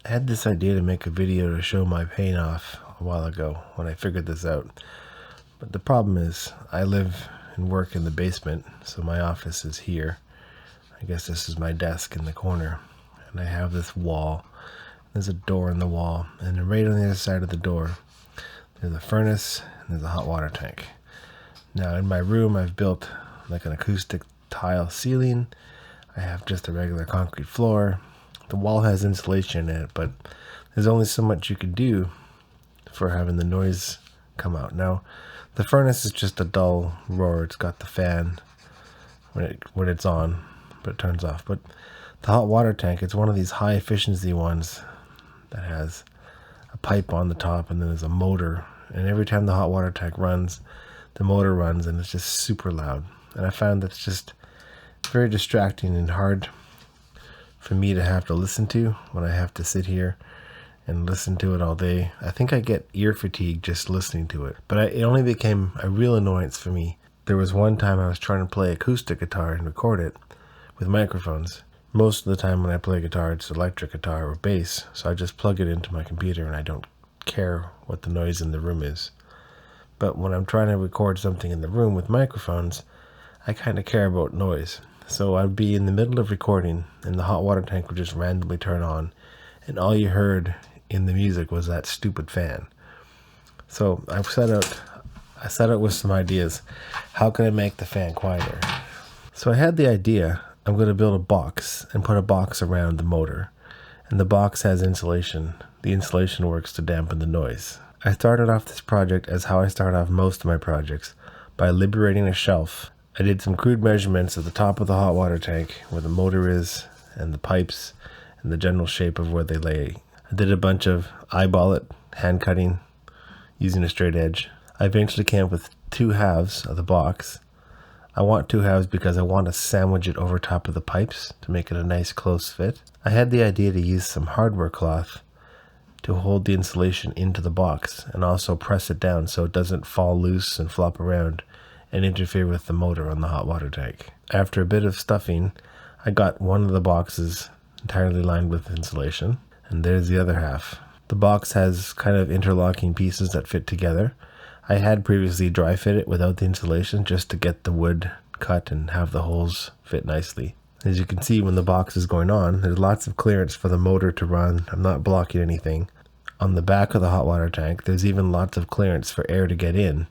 I had this idea to make a video to show my pain off a while ago when I figured this out. But the problem is I live and work in the basement, so my office is here. I guess this is my desk in the corner. And I have this wall. There's a door in the wall. And then right on the other side of the door, there's a furnace and there's a hot water tank. Now in my room, I've built like an acoustic tile ceiling. I have just a regular concrete floor. The wall has insulation in it, but there's only so much you can do for having the noise come out. Now, the furnace is just a dull roar. It's got the fan when it's on, but it turns off. But the hot water tank, it's one of these high efficiency ones that has a pipe on the top and then there's a motor. And every time the hot water tank runs, the motor runs and it's just super loud. And I found that's just very distracting and hard for me to have to listen to when I have to sit here and listen to it all day. I think I get ear fatigue just listening to it. But it only became a real annoyance for me. There was one time I was trying to play acoustic guitar and record it with microphones. Most of the time when I play guitar, it's electric guitar or bass. So I just plug it into my computer and I don't care what the noise in the room is. But when I'm trying to record something in the room with microphones, I kind of care about noise. So I'd be in the middle of recording and the hot water tank would just randomly turn on and all you heard in the music was that stupid fan. So I set out with some ideas. How can I make the fan quieter? So I had the idea, I'm going to build a box and put a box around the motor. And the box has insulation. The insulation works to dampen the noise. I started off this project as how I start off most of my projects, by liberating a shelf. I did some crude measurements at the top of the hot water tank, where the motor is, and the pipes, and the general shape of where they lay. I did a bunch of eyeball it, hand cutting, using a straight edge. I eventually came up with 2 halves of the box. I want 2 halves because I want to sandwich it over top of the pipes to make it a nice close fit. I had the idea to use some hardware cloth to hold the insulation into the box and also press it down so it doesn't fall loose and flop around and interfere with the motor on the hot water tank. After a bit of stuffing, I got one of the boxes entirely lined with insulation, and there's the other half. The box has kind of interlocking pieces that fit together. I had previously dry fit it without the insulation just to get the wood cut and have the holes fit nicely. As you can see, when the box is going on, there's lots of clearance for the motor to run. I'm not blocking anything. On the back of the hot water tank, there's even lots of clearance for air to get in,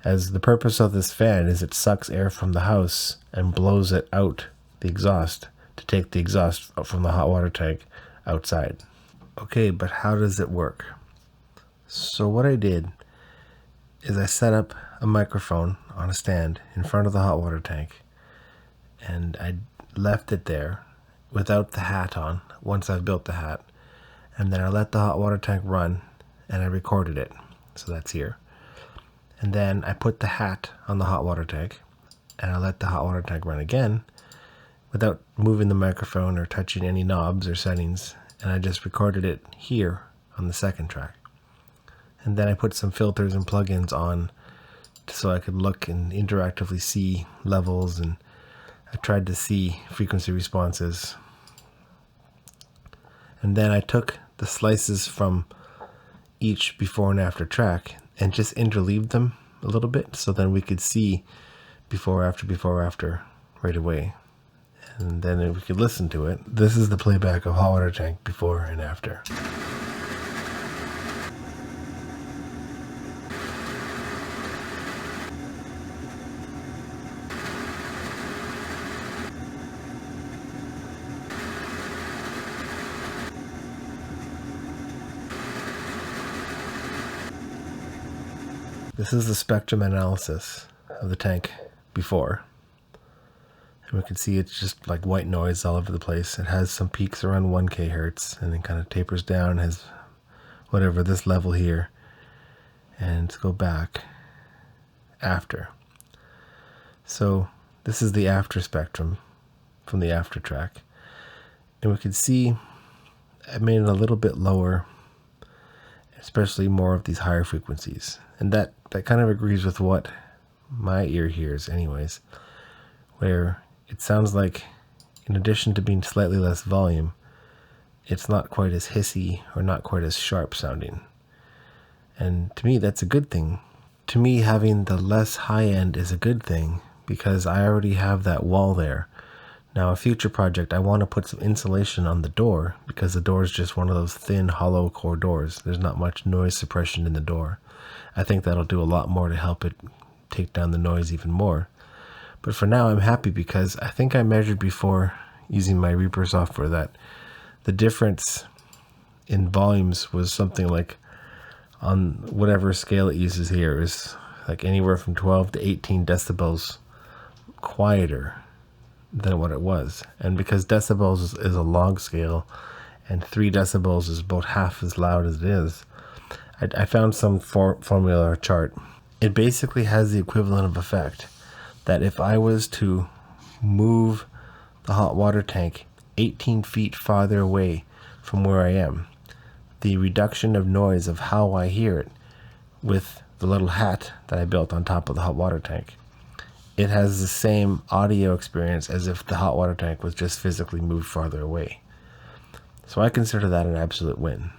as the purpose of this fan is it sucks air from the house and blows it out the exhaust to take the exhaust from the hot water tank outside. Okay, but how does it work? So what I did is I set up a microphone on a stand in front of the hot water tank, and I left it there without the hat on once I've built the hat, and then I let the hot water tank run and I recorded it. So that's here. And then I put the hat on the hot water tank and I let the hot water tank run again without moving the microphone or touching any knobs or settings. And I just recorded it here on the second track. And then I put some filters and plugins on so I could look and interactively see levels, and I tried to see frequency responses. And then I took the slices from each before and after track and just interleaved them a little bit so then we could see before after right away. And then we could listen to it. This is the playback of hot water tank before and after. This is the spectrum analysis of the tank before. And we can see it's just like white noise all over the place. It has some peaks around 1 kHz and then kind of tapers down, has whatever, this level here. And let's go back after. So this is the after spectrum from the after track. And we can see I made it a little bit lower, especially more of these higher frequencies. And that kind of agrees with what my ear hears anyways, where it sounds like, in addition to being slightly less volume, it's not quite as hissy or not quite as sharp sounding. And to me, that's a good thing. To me, having the less high end is a good thing because I already have that wall there. Now, a future project, I want to put some insulation on the door because the door is just one of those thin, hollow core doors. There's not much noise suppression in the door. I think that'll do a lot more to help it take down the noise even more. But for now, I'm happy because I think I measured before using my Reaper software that the difference in volumes was something like, on whatever scale it uses here, is like anywhere from 12 to 18 decibels quieter than what it was. And because decibels is a log scale and 3 decibels is about half as loud as it is, I found some formula or chart. It basically has the equivalent of effect that if I was to move the hot water tank 18 feet farther away from where I am, the reduction of noise of how I hear it with the little hat that I built on top of the hot water tank, it has the same audio experience as if the hot water tank was just physically moved farther away. So I consider that an absolute win.